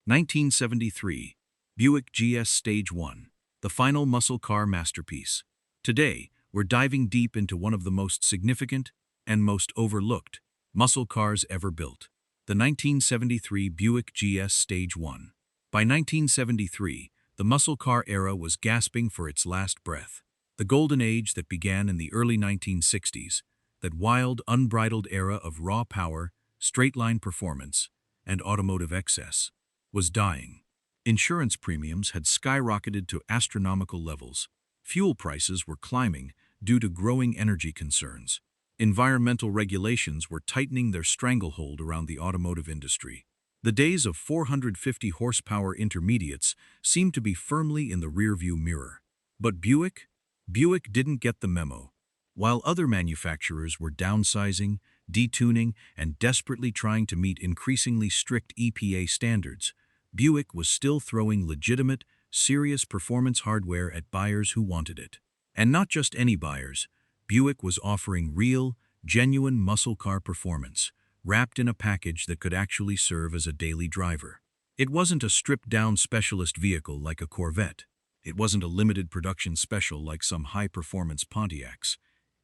1973, Buick GS Stage 1, the final muscle car masterpiece. Today, we're diving deep into one of the most significant and most overlooked muscle cars ever built, the 1973 Buick GS Stage 1. By 1973, the muscle car era was gasping for its last breath. The golden age that began in the early 1960s, that wild, unbridled era of raw power, straight-line performance, and automotive excess, was dying. Insurance premiums had skyrocketed to astronomical levels. Fuel prices were climbing due to growing energy concerns. Environmental regulations were tightening their stranglehold around the automotive industry. The days of 450 horsepower intermediates seemed to be firmly in the rearview mirror. But Buick didn't get the memo. While other manufacturers were downsizing, detuning, and desperately trying to meet increasingly strict EPA standards, Buick was still throwing legitimate, serious performance hardware at buyers who wanted it. And not just any buyers. Buick was offering real, genuine muscle car performance, wrapped in a package that could actually serve as a daily driver. It wasn't a stripped-down specialist vehicle like a Corvette. It wasn't a limited production special like some high-performance Pontiacs.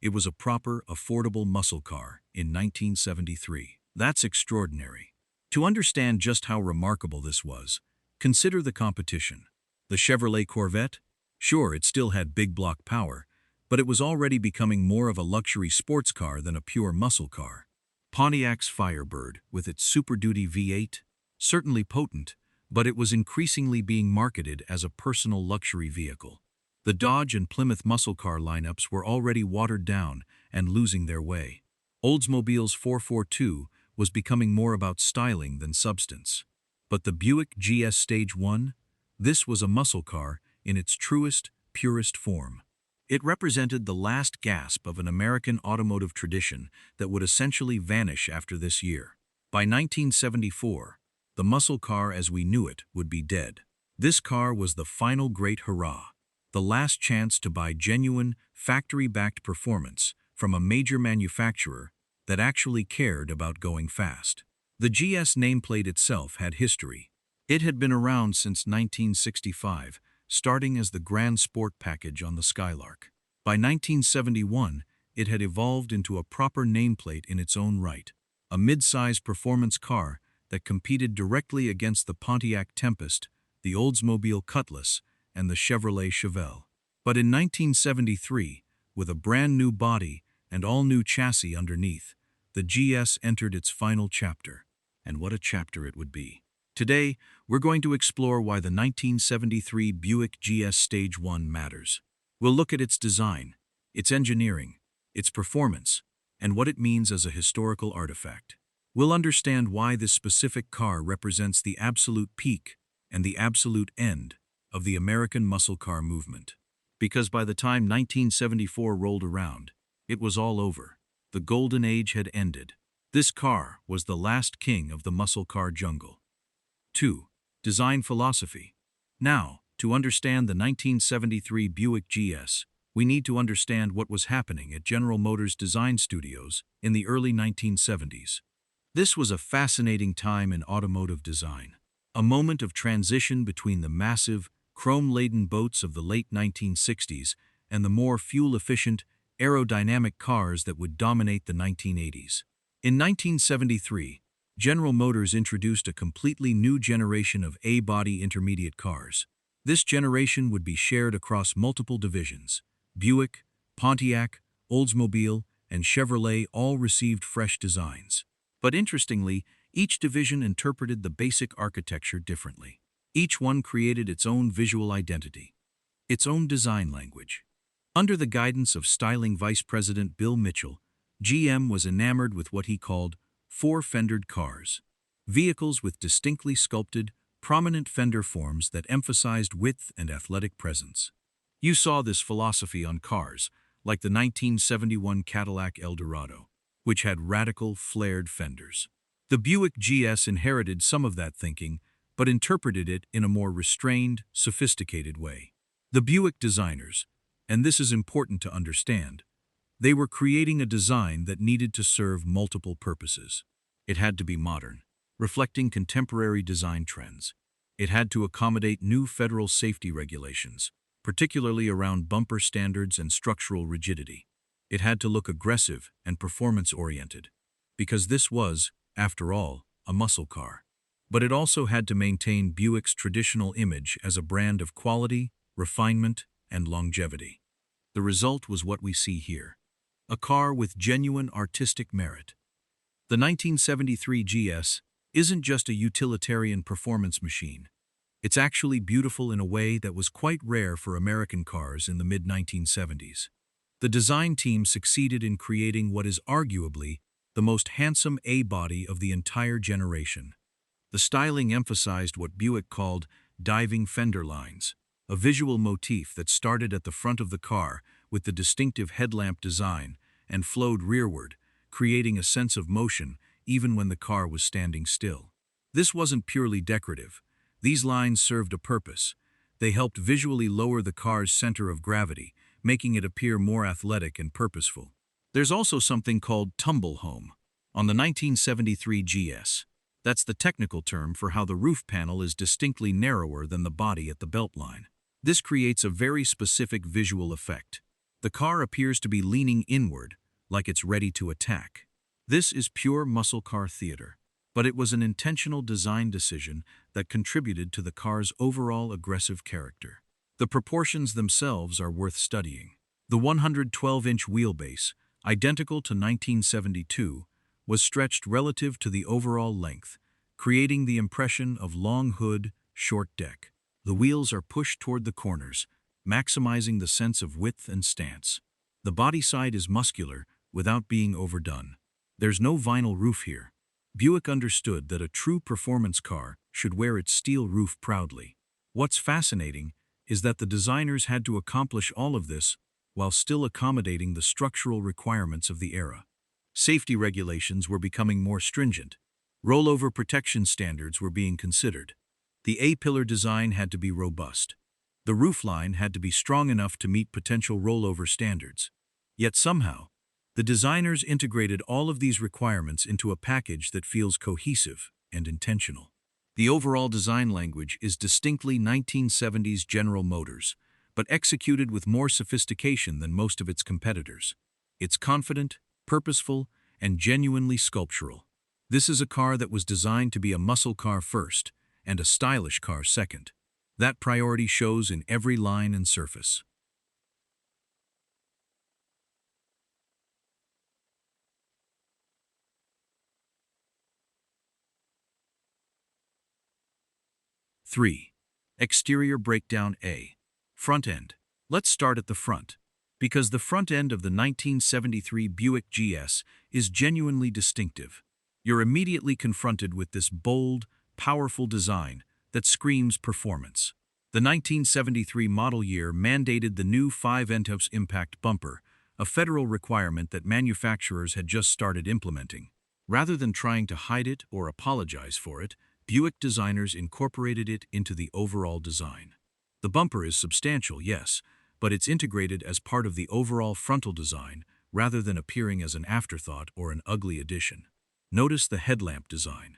It was a proper, affordable muscle car in 1973. That's extraordinary. To understand just how remarkable this was, consider the competition. The Chevrolet Corvette? Sure, it still had big block power, but it was already becoming more of a luxury sports car than a pure muscle car. Pontiac's Firebird, with its Super Duty V8, certainly potent, but it was increasingly being marketed as a personal luxury vehicle. The Dodge and Plymouth muscle car lineups were already watered down and losing their way. Oldsmobile's 442 was becoming more about styling than substance. But the Buick GS Stage 1? This was a muscle car in its truest, purest form. It represented the last gasp of an American automotive tradition that would essentially vanish after this year. By 1974, the muscle car as we knew it would be dead. This car was the final great hurrah, the last chance to buy genuine, factory-backed performance from a major manufacturer that actually cared about going fast. The GS nameplate itself had history. It had been around since 1965, starting as the Grand Sport package on the Skylark. By 1971, it had evolved into a proper nameplate in its own right, a mid-size performance car that competed directly against the Pontiac Tempest, the Oldsmobile Cutlass, and the Chevrolet Chevelle. But in 1973, with a brand new body and all-new chassis underneath, the GS entered its final chapter. And what a chapter it would be. Today, we're going to explore why the 1973 Buick GS Stage 1 matters. We'll look at its design, its engineering, its performance, and what it means as a historical artifact. We'll understand why this specific car represents the absolute peak and the absolute end of the American muscle car movement. Because by the time 1974 rolled around, it was all over. The golden age had ended. This car was the last king of the muscle car jungle. 2. Design philosophy. Now, to understand the 1973 Buick GS, we need to understand what was happening at General Motors design studios in the early 1970s. This was a fascinating time in automotive design, a moment of transition between the massive, chrome-laden boats of the late 1960s and the more fuel-efficient, aerodynamic cars that would dominate the 1980s. In 1973, General Motors introduced a completely new generation of A-body intermediate cars. This generation would be shared across multiple divisions. Buick, Pontiac, Oldsmobile, and Chevrolet all received fresh designs. But interestingly, each division interpreted the basic architecture differently. Each one created its own visual identity, its own design language. Under the guidance of styling Vice President Bill Mitchell, GM was enamored with what he called four-fendered cars, vehicles with distinctly sculpted, prominent fender forms that emphasized width and athletic presence. You saw this philosophy on cars, like the 1971 Cadillac Eldorado, which had radical, flared fenders. The Buick GS inherited some of that thinking, but interpreted it in a more restrained, sophisticated way. The Buick designers, and this is important to understand, they were creating a design that needed to serve multiple purposes. It had to be modern, reflecting contemporary design trends. It had to accommodate new federal safety regulations, particularly around bumper standards and structural rigidity. It had to look aggressive and performance-oriented, because this was, after all, a muscle car. But it also had to maintain Buick's traditional image as a brand of quality, refinement, and longevity. The result was what we see here. A car with genuine artistic merit. The 1973 GS isn't just a utilitarian performance machine. It's actually beautiful in a way that was quite rare for American cars in the mid-1970s. The design team succeeded in creating what is arguably the most handsome A-body of the entire generation. The styling emphasized what Buick called diving fender lines, a visual motif that started at the front of the car with the distinctive headlamp design and flowed rearward, creating a sense of motion even when the car was standing still. This wasn't purely decorative. These lines served a purpose. They helped visually lower the car's center of gravity, making it appear more athletic and purposeful. There's also something called tumble home on the 1973 GS. That's the technical term for how the roof panel is distinctly narrower than the body at the belt line. This creates a very specific visual effect. The car appears to be leaning inward, like it's ready to attack. This is pure muscle car theater, but it was an intentional design decision that contributed to the car's overall aggressive character. The proportions themselves are worth studying. The 112-inch wheelbase, identical to 1972, was stretched relative to the overall length, creating the impression of long hood, short deck. The wheels are pushed toward the corners, maximizing the sense of width and stance. The body side is muscular without being overdone. There's no vinyl roof here. Buick understood that a true performance car should wear its steel roof proudly. What's fascinating is that the designers had to accomplish all of this while still accommodating the structural requirements of the era. Safety regulations were becoming more stringent. Rollover protection standards were being considered. The A-pillar design had to be robust. The roofline had to be strong enough to meet potential rollover standards. Yet somehow, the designers integrated all of these requirements into a package that feels cohesive and intentional. The overall design language is distinctly 1970s General Motors, but executed with more sophistication than most of its competitors. It's confident, purposeful, and genuinely sculptural. This is a car that was designed to be a muscle car first and a stylish car second. That priority shows in every line and surface. Three. Exterior breakdown A. Front end. Let's start at the front, because the front end of the 1973 Buick GS is genuinely distinctive. You're immediately confronted with this bold, powerful design that screams performance. The 1973 model year mandated the new 5-entos impact bumper, a federal requirement that manufacturers had just started implementing. Rather than trying to hide it or apologize for it, Buick designers incorporated it into the overall design. The bumper is substantial, yes, but it's integrated as part of the overall frontal design rather than appearing as an afterthought or an ugly addition. Notice the headlamp design.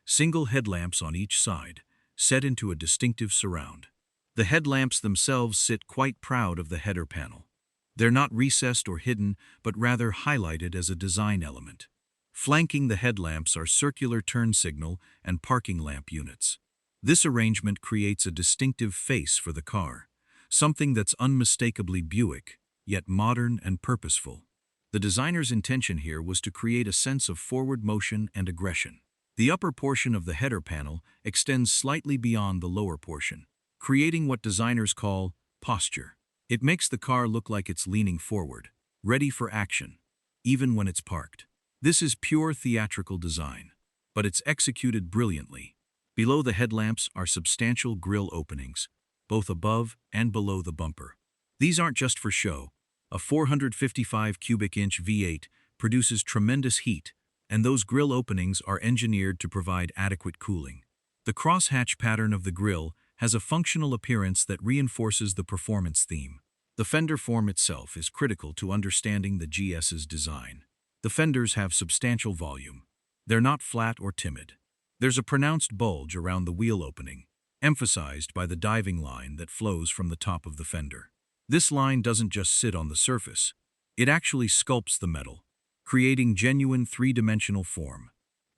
Single headlamps on each side, set into a distinctive surround. The headlamps themselves sit quite proud of the header panel. They're not recessed or hidden, but rather highlighted as a design element. Flanking the headlamps are circular turn signal and parking lamp units. This arrangement creates a distinctive face for the car, something that's unmistakably Buick, yet modern and purposeful. The designer's intention here was to create a sense of forward motion and aggression. The upper portion of the header panel extends slightly beyond the lower portion, creating what designers call posture. It makes the car look like it's leaning forward, ready for action, even when it's parked. This is pure theatrical design, but it's executed brilliantly. Below the headlamps are substantial grille openings, both above and below the bumper. These aren't just for show. A 455 cubic inch V8 produces tremendous heat, and those grille openings are engineered to provide adequate cooling. The crosshatch pattern of the grille has a functional appearance that reinforces the performance theme. The fender form itself is critical to understanding the GS's design. The fenders have substantial volume. They're not flat or timid. There's a pronounced bulge around the wheel opening, emphasized by the diving line that flows from the top of the fender. This line doesn't just sit on the surface, it actually sculpts the metal, creating genuine three-dimensional form.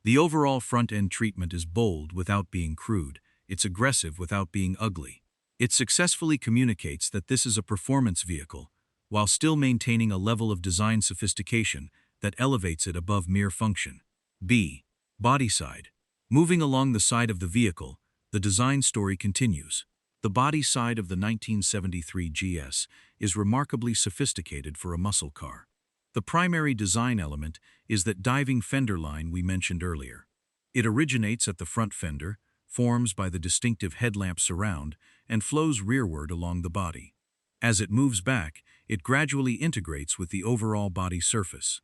The overall front-end treatment is bold without being crude, it's aggressive without being ugly. It successfully communicates that this is a performance vehicle, while still maintaining a level of design sophistication that elevates it above mere function. B. Body side. Moving along the side of the vehicle, the design story continues. The body side of the 1973 GS is remarkably sophisticated for a muscle car. The primary design element is that diving fender line we mentioned earlier. It originates at the front fender, forms by the distinctive headlamp surround, and flows rearward along the body. As it moves back, it gradually integrates with the overall body surface.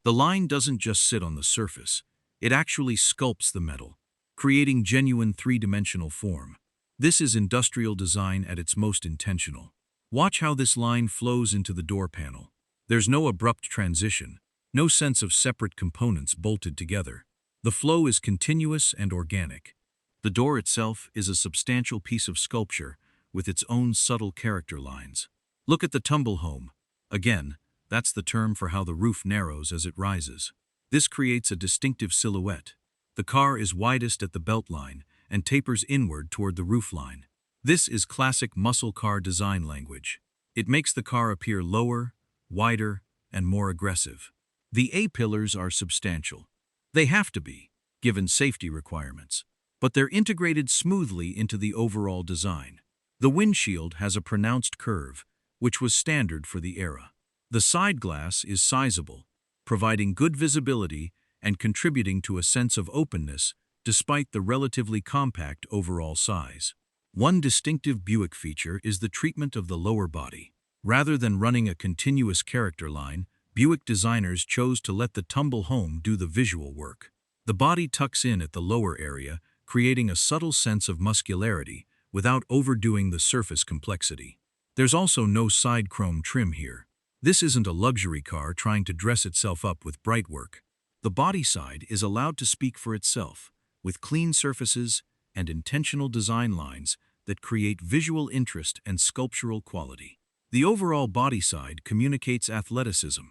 The line doesn't just sit on the surface, it actually sculpts the metal, creating genuine three-dimensional form. This is industrial design at its most intentional. Watch how this line flows into the door panel. There's no abrupt transition, no sense of separate components bolted together. The flow is continuous and organic. The door itself is a substantial piece of sculpture with its own subtle character lines. Look at the tumble home. Again, that's the term for how the roof narrows as it rises. This creates a distinctive silhouette. The car is widest at the belt line and tapers inward toward the roof line. This is classic muscle car design language. It makes the car appear lower, wider, and more aggressive. The A-pillars are substantial. They have to be, given safety requirements, but they're integrated smoothly into the overall design. The windshield has a pronounced curve, which was standard for the era. The side glass is sizable, providing good visibility and contributing to a sense of openness despite the relatively compact overall size. One distinctive Buick feature is the treatment of the lower body. Rather than running a continuous character line, Buick designers chose to let the tumble home do the visual work. The body tucks in at the lower area, creating a subtle sense of muscularity without overdoing the surface complexity. There's also no side chrome trim here. This isn't a luxury car trying to dress itself up with bright work. The body side is allowed to speak for itself, with clean surfaces and intentional design lines that create visual interest and sculptural quality. The overall body side communicates athleticism.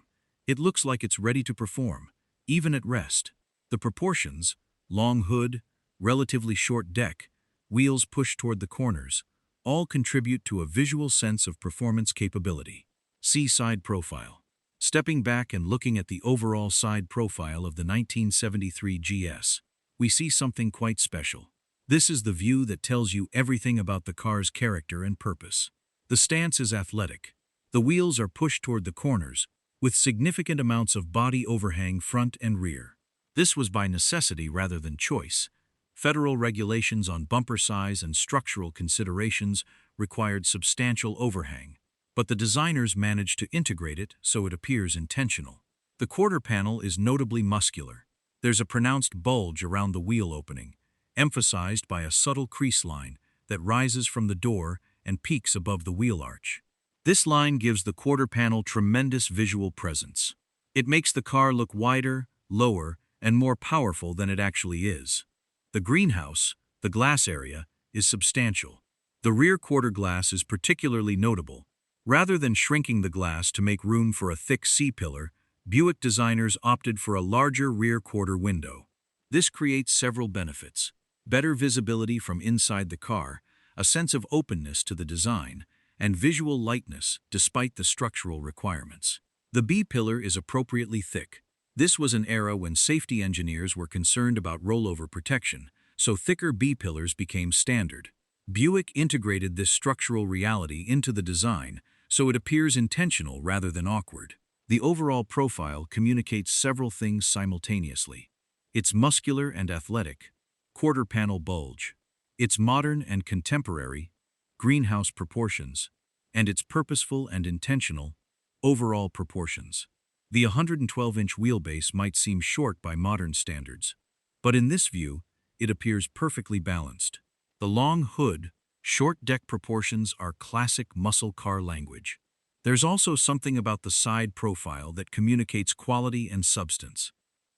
It looks like it's ready to perform, even at rest. The proportions, long hood, relatively short deck, wheels pushed toward the corners, all contribute to a visual sense of performance capability. See side profile. Stepping back and looking at the overall side profile of the 1973 GS, we see something quite special. This is the view that tells you everything about the car's character and purpose. The stance is athletic. The wheels are pushed toward the corners, with significant amounts of body overhang front and rear. This was by necessity rather than choice. Federal regulations on bumper size and structural considerations required substantial overhang, but the designers managed to integrate it so it appears intentional. The quarter panel is notably muscular. There's a pronounced bulge around the wheel opening, emphasized by a subtle crease line that rises from the door and peaks above the wheel arch. This line gives the quarter panel tremendous visual presence. It makes the car look wider, lower, and more powerful than it actually is. The greenhouse, the glass area, is substantial. The rear quarter glass is particularly notable. Rather than shrinking the glass to make room for a thick C-pillar, Buick designers opted for a larger rear quarter window. This creates several benefits: better visibility from inside the car, a sense of openness to the design, and visual lightness despite the structural requirements. The B-pillar is appropriately thick. This was an era when safety engineers were concerned about rollover protection, so thicker B-pillars became standard. Buick integrated this structural reality into the design, so it appears intentional rather than awkward. The overall profile communicates several things simultaneously. It's muscular and athletic, quarter panel bulge. It's modern and contemporary, greenhouse proportions, and it's purposeful and intentional, overall proportions. The 112-inch wheelbase might seem short by modern standards, but in this view, it appears perfectly balanced. The long hood, short deck proportions are classic muscle car language. There's also something about the side profile that communicates quality and substance.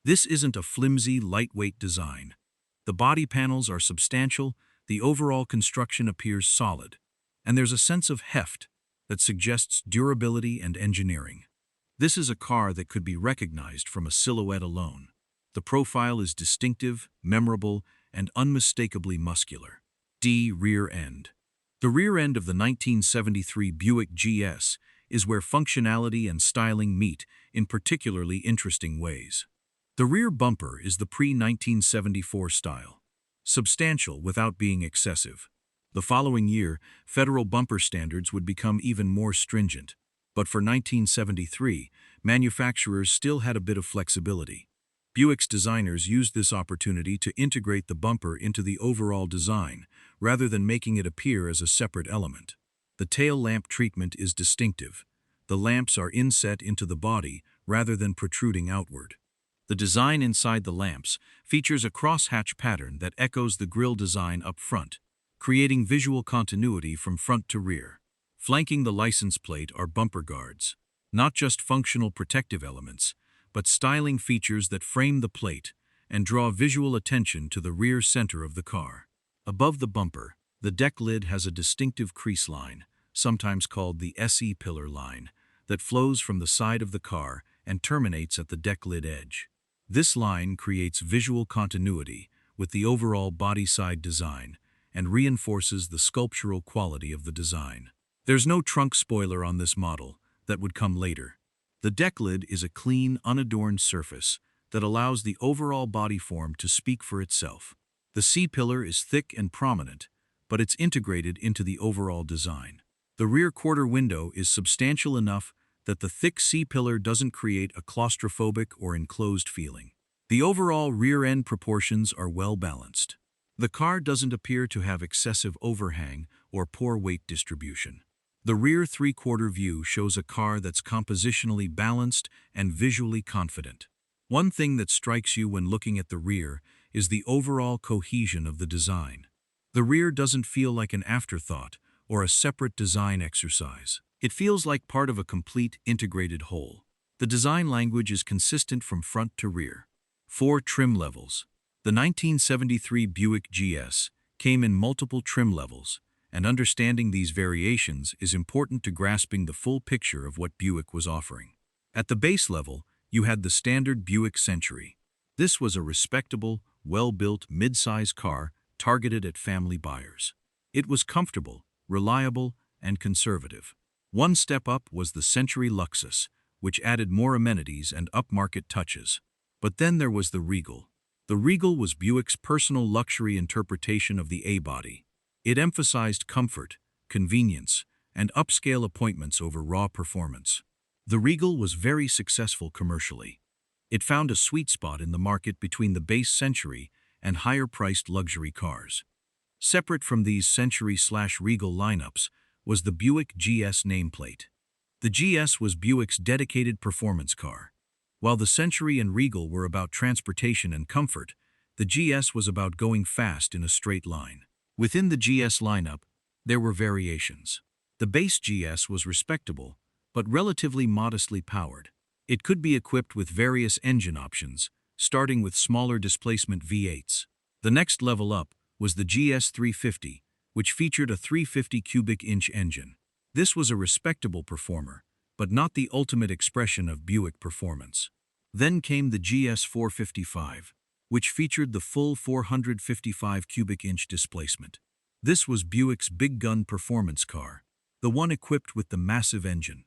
This isn't a flimsy, lightweight design. The body panels are substantial, The overall construction appears solid, and there's a sense of heft that suggests durability and engineering. This is a car that could be recognized from a silhouette alone. The profile is distinctive, memorable, and unmistakably muscular. D. Rear end. The rear end of the 1973 Buick GS is where functionality and styling meet in particularly interesting ways. The rear bumper is the pre-1974 style, substantial without being excessive. The following year, federal bumper standards would become even more stringent. But for 1973, manufacturers still had a bit of flexibility. Buick's designers used this opportunity to integrate the bumper into the overall design, rather than making it appear as a separate element. The tail lamp treatment is distinctive. The lamps are inset into the body rather than protruding outward. The design inside the lamps features a crosshatch pattern that echoes the grille design up front, creating visual continuity from front to rear. Flanking the license plate are bumper guards, not just functional protective elements, but styling features that frame the plate and draw visual attention to the rear center of the car. Above the bumper, the deck lid has a distinctive crease line, sometimes called the SE pillar line, that flows from the side of the car and terminates at the deck lid edge. This line creates visual continuity with the overall body side design and reinforces the sculptural quality of the design. There's no trunk spoiler on this model that would come later. The deck lid is a clean, unadorned surface that allows the overall body form to speak for itself. The C-pillar is thick and prominent, but it's integrated into the overall design. The rear quarter window is substantial enough that the thick C-pillar doesn't create a claustrophobic or enclosed feeling. The overall rear-end proportions are well balanced. The car doesn't appear to have excessive overhang or poor weight distribution. The rear three-quarter view shows a car that's compositionally balanced and visually confident. One thing that strikes you when looking at the rear is the overall cohesion of the design. The rear doesn't feel like an afterthought or a separate design exercise. It feels like part of a complete, integrated whole. The design language is consistent from front to rear. 4 trim levels. The 1973 Buick GS came in multiple trim levels, and understanding these variations is important to grasping the full picture of what Buick was offering. At the base level, you had the standard Buick Century. This was a respectable, well-built mid-size car targeted at family buyers. It was comfortable, reliable, and conservative. One step up was the Century Luxus, which added more amenities and upmarket touches. But then there was the Regal. The Regal was Buick's personal luxury interpretation of the A-body. It emphasized comfort, convenience, and upscale appointments over raw performance. The Regal was very successful commercially. It found a sweet spot in the market between the base Century and higher-priced luxury cars. Separate from these Century/Regal lineups was the Buick GS nameplate. The GS was Buick's dedicated performance car. While the Century and Regal were about transportation and comfort, the GS was about going fast in a straight line. Within the GS lineup, there were variations. The base GS was respectable, but relatively modestly powered. It could be equipped with various engine options, starting with smaller displacement V8s. The next level up was the GS 350, which featured a 350 cubic inch engine. This was a respectable performer, but not the ultimate expression of Buick performance. Then came the GS 455, which featured the full 455 cubic inch displacement. This was Buick's big gun performance car, the one equipped with the massive engine.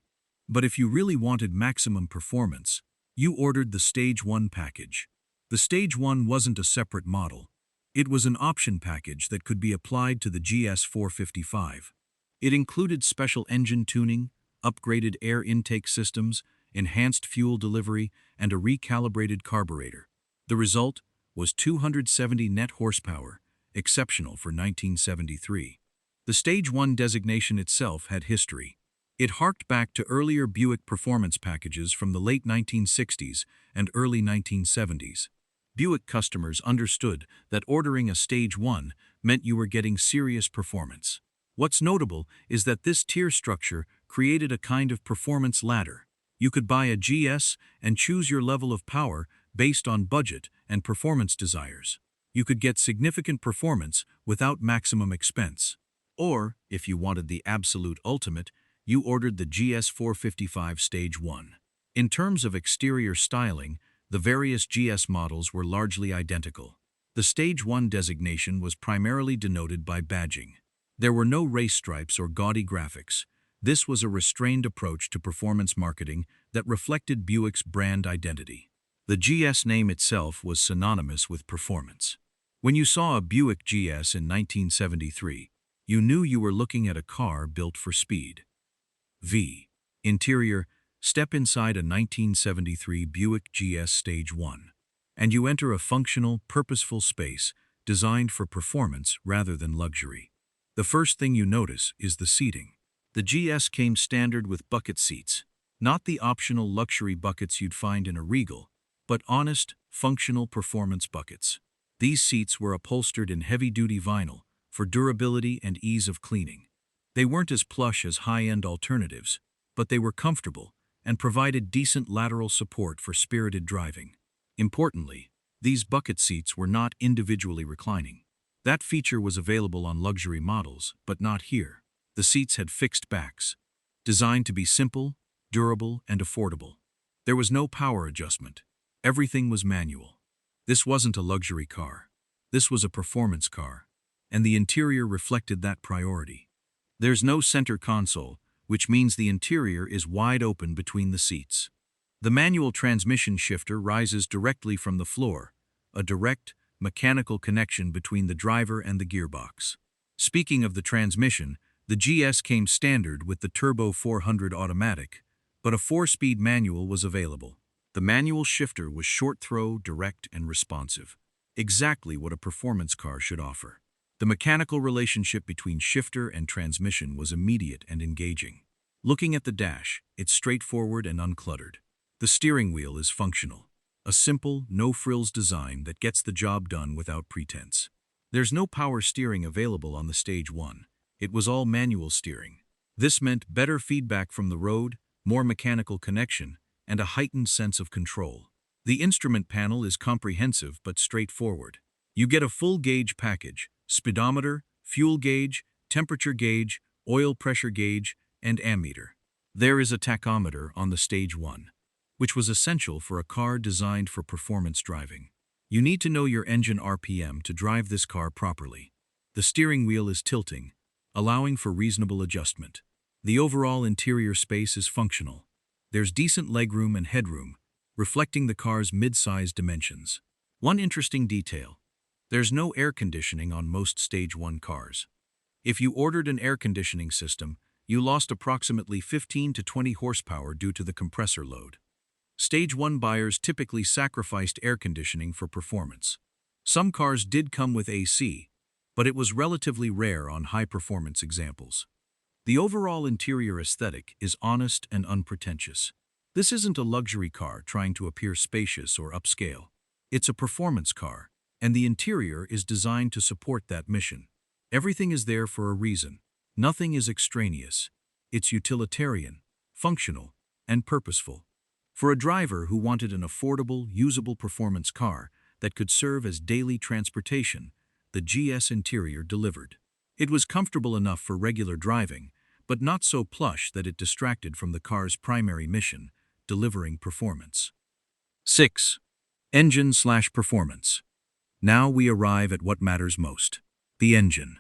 But if you really wanted maximum performance, you ordered the Stage 1 package. The Stage 1 wasn't a separate model. It was an option package that could be applied to the GS 455. It included special engine tuning, upgraded air intake systems, enhanced fuel delivery, and a recalibrated carburetor. The result was 270 net horsepower, exceptional for 1973. The Stage 1 designation itself had history. It harked back to earlier Buick performance packages from the late 1960s and early 1970s. Buick customers understood that ordering a Stage 1 meant you were getting serious performance. What's notable is that this tier structure created a kind of performance ladder. You could buy a GS and choose your level of power based on budget and performance desires. you could get significant performance without maximum expense. Or, if you wanted the absolute ultimate, you ordered the GS 455 Stage 1. In terms of exterior styling, the various GS models were largely identical. The Stage 1 designation was primarily denoted by badging. There were no race stripes or gaudy graphics. This was a restrained approach to performance marketing that reflected Buick's brand identity. The GS name itself was synonymous with performance. When you saw a Buick GS in 1973, you knew you were looking at a car built for speed. Interior. Step inside a 1973 Buick GS Stage 1, and you enter a functional, purposeful space designed for performance rather than luxury. The first thing you notice is the seating. The GS came standard with bucket seats, not the optional luxury buckets you'd find in a Regal, but honest, functional performance buckets. These seats were upholstered in heavy-duty vinyl for durability and ease of cleaning. They weren't as plush as high-end alternatives, but they were comfortable and provided decent lateral support for spirited driving. Importantly, these bucket seats were not individually reclining. That feature was available on luxury models, but not here. The seats had fixed backs, designed to be simple, durable, and affordable. There was no power adjustment. Everything was manual. This wasn't a luxury car. This was a performance car, and the interior reflected that priority. There's no center console, which means the interior is wide open between the seats. The manual transmission shifter rises directly from the floor, a direct, mechanical connection between the driver and the gearbox. Speaking of the transmission, the GS came standard with the Turbo 400 automatic, but a 4-speed manual was available. The manual shifter was short-throw, direct, and responsive, exactly what a performance car should offer. The mechanical relationship between shifter and transmission was immediate and engaging. Looking at the dash, it's straightforward and uncluttered. The steering wheel is functional, a simple, no-frills design that gets the job done without pretense. There's no power steering available on the Stage 1. It was all manual steering. This meant better feedback from the road, more mechanical connection, and a heightened sense of control. The instrument panel is comprehensive but straightforward. You get a full gauge package: speedometer, fuel gauge, temperature gauge, oil pressure gauge, and ammeter. There is a tachometer on the Stage 1, which was essential for a car designed for performance driving. You need to know your engine RPM to drive this car properly. The steering wheel is tilting, allowing for reasonable adjustment. The overall interior space is functional. There's decent legroom and headroom, reflecting the car's mid-size dimensions. One interesting detail: there's no air conditioning on most Stage 1 cars. If you ordered an air conditioning system, you lost approximately 15 to 20 horsepower due to the compressor load. Stage 1 buyers typically sacrificed air conditioning for performance. Some cars did come with AC, but it was relatively rare on high-performance examples. The overall interior aesthetic is honest and unpretentious. This isn't a luxury car trying to appear spacious or upscale. It's a performance car, and the interior is designed to support that mission. Everything is there for a reason. Nothing is extraneous. It's utilitarian, functional, and purposeful. For a driver who wanted an affordable, usable performance car that could serve as daily transportation, the GS interior delivered. It was comfortable enough for regular driving, but not so plush that it distracted from the car's primary mission, delivering performance. 6. Engine/performance. Now we arrive at what matters most: the engine.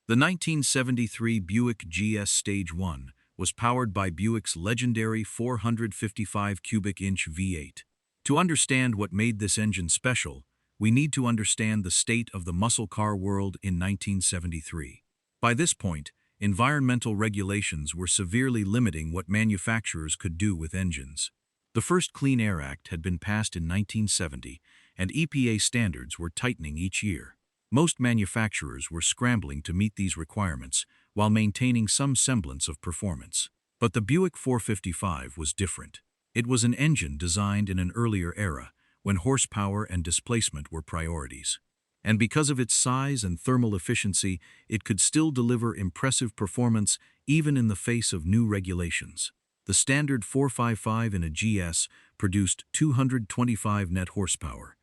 The 1973 Buick GS Stage 1 was powered by Buick's legendary 455 cubic inch V8. To understand what made this engine special, we need to understand the state of the muscle car world in 1973. By this point, environmental regulations were severely limiting what manufacturers could do with engines. The first Clean Air Act had been passed in 1970, and EPA standards were tightening each year. Most manufacturers were scrambling to meet these requirements while maintaining some semblance of performance. But the Buick 455 was different. It was an engine designed in an earlier era, when horsepower and displacement were priorities. And because of its size and thermal efficiency, it could still deliver impressive performance even in the face of new regulations. The standard 455 in a GS produced 225 net horsepower,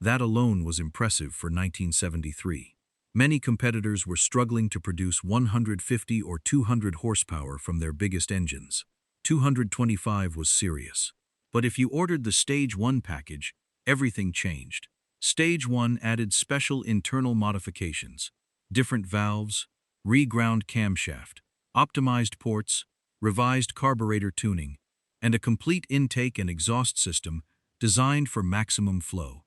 That alone was impressive for 1973. Many competitors were struggling to produce 150 or 200 horsepower from their biggest engines. 225 was serious. But if you ordered the Stage 1 package, everything changed. Stage 1 added special internal modifications, different valves, reground camshaft, optimized ports, revised carburetor tuning, and a complete intake and exhaust system designed for maximum flow.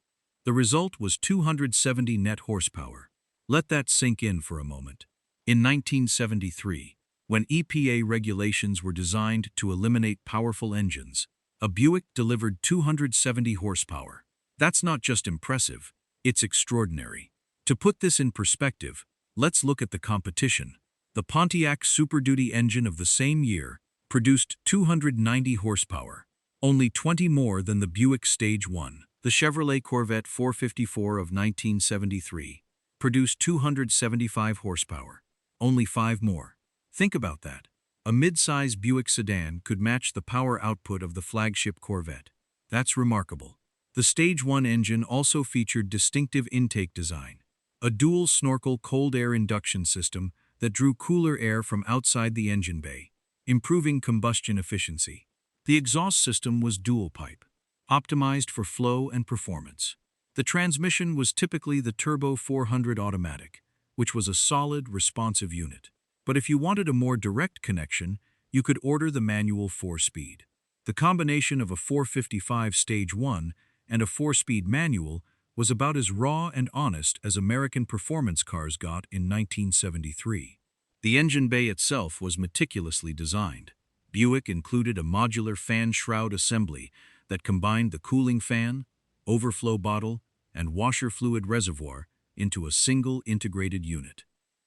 The result was 270 net horsepower. Let that sink in for a moment. In 1973, when EPA regulations were designed to eliminate powerful engines, a Buick delivered 270 horsepower. That's not just impressive, it's extraordinary. To put this in perspective, let's look at the competition. The Pontiac Super Duty engine of the same year produced 290 horsepower, only 20 more than the Buick Stage 1. The Chevrolet Corvette 454 of 1973 produced 275 horsepower, only 5 more. Think about that. A mid-size Buick sedan could match the power output of the flagship Corvette. That's remarkable. The Stage 1 engine also featured distinctive intake design, a dual snorkel cold air induction system that drew cooler air from outside the engine bay, improving combustion efficiency. The exhaust system was dual pipe, optimized for flow and performance. The transmission was typically the Turbo 400 automatic, which was a solid, responsive unit. But if you wanted a more direct connection, you could order the manual 4-speed. The combination of a 455 Stage 1 and a 4-speed manual was about as raw and honest as American performance cars got in 1973. The engine bay itself was meticulously designed. Buick included a modular fan shroud assembly that combined the cooling fan, overflow bottle, and washer fluid reservoir into a single integrated unit.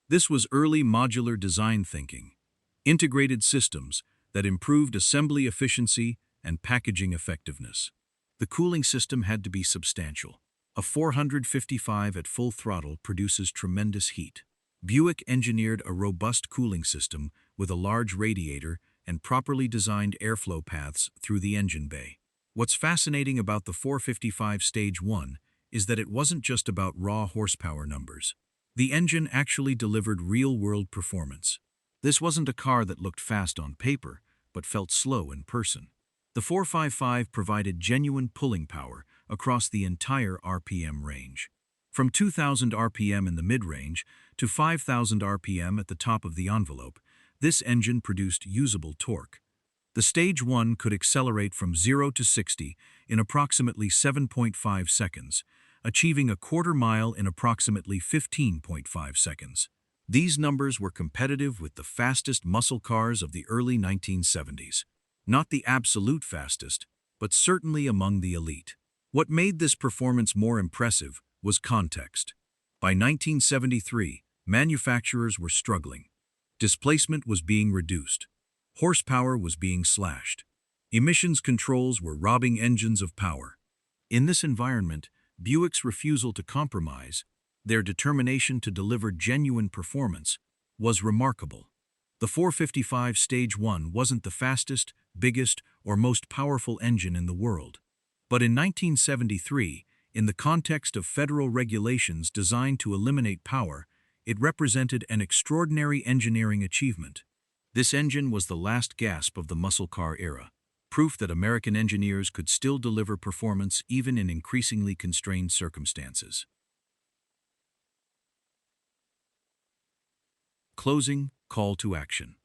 This was early modular design thinking, integrated systems that improved assembly efficiency and packaging effectiveness. The cooling system had to be substantial. A 455 at full throttle produces tremendous heat. Buick engineered a robust cooling system with a large radiator and properly designed airflow paths through the engine bay. What's fascinating about the 455 Stage 1 is that it wasn't just about raw horsepower numbers. The engine actually delivered real-world performance. This wasn't a car that looked fast on paper, but felt slow in person. The 455 provided genuine pulling power across the entire RPM range. From 2,000 RPM in the mid-range to 5,000 RPM at the top of the envelope, this engine produced usable torque. The Stage 1 could accelerate from 0 to 60 in approximately 7.5 seconds, achieving a quarter mile in approximately 15.5 seconds. These numbers were competitive with the fastest muscle cars of the early 1970s. Not the absolute fastest, but certainly among the elite. What made this performance more impressive was context. By 1973, manufacturers were struggling. Displacement was being reduced. Horsepower was being slashed. Emissions controls were robbing engines of power. In this environment, Buick's refusal to compromise, their determination to deliver genuine performance, was remarkable. The 455 Stage 1 wasn't the fastest, biggest, or most powerful engine in the world. But in 1973, in the context of federal regulations designed to eliminate power, it represented an extraordinary engineering achievement. This engine was the last gasp of the muscle car era, proof that American engineers could still deliver performance even in increasingly constrained circumstances. Closing call to action.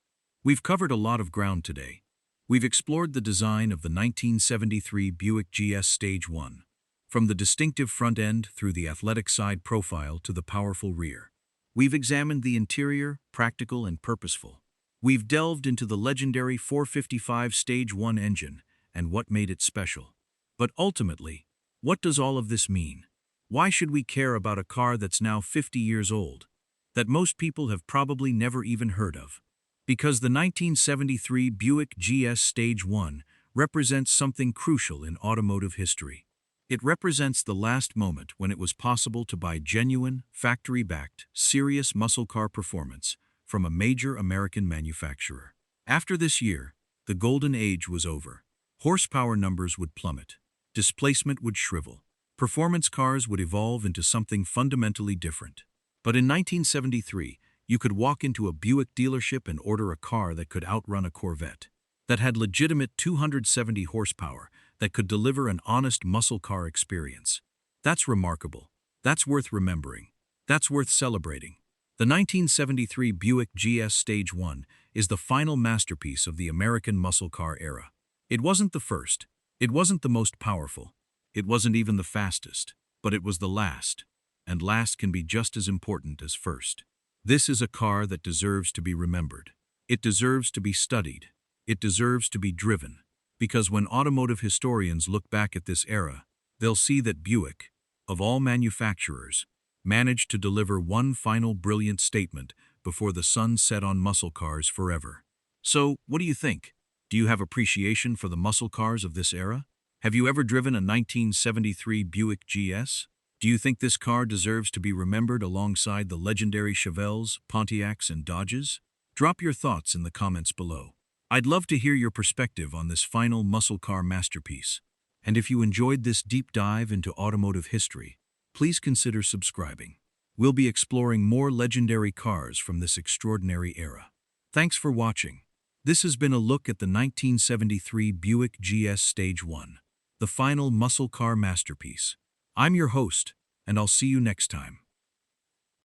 We've covered a lot of ground today. We've explored the design of the 1973 Buick GS Stage 1, from the distinctive front end through the athletic side profile to the powerful rear. We've examined the interior, practical and purposeful. We've delved into the legendary 455 Stage 1 engine and what made it special. But ultimately, what does all of this mean? Why should we care about a car that's now 50 years old, that most people have probably never even heard of? Because the 1973 Buick GS Stage 1 represents something crucial in automotive history. It represents the last moment when it was possible to buy genuine, factory-backed, serious muscle car performance from a major American manufacturer. After this year, the golden age was over. Horsepower numbers would plummet. Displacement would shrivel. Performance cars would evolve into something fundamentally different. But in 1973, you could walk into a Buick dealership and order a car that could outrun a Corvette, that had legitimate 270 horsepower, that could deliver an honest muscle car experience. That's remarkable. That's worth remembering. That's worth celebrating. The 1973 Buick GS Stage 1 is the final masterpiece of the American muscle car era. It wasn't the first. It wasn't the most powerful. It wasn't even the fastest. But it was the last. And last can be just as important as first. This is a car that deserves to be remembered. It deserves to be studied. It deserves to be driven. Because when automotive historians look back at this era, they'll see that Buick, of all manufacturers, managed to deliver one final brilliant statement before the sun set on muscle cars forever. So, what do you think? Do you have appreciation for the muscle cars of this era? Have you ever driven a 1973 Buick GS? Do you think this car deserves to be remembered alongside the legendary Chevelles, Pontiacs, and Dodges? Drop your thoughts in the comments below. I'd love to hear your perspective on this final muscle car masterpiece. And if you enjoyed this deep dive into automotive history, please consider subscribing. We'll be exploring more legendary cars from this extraordinary era. Thanks for watching. This has been a look at the 1973 Buick GS Stage 1, the final muscle car masterpiece. I'm your host, and I'll see you next time.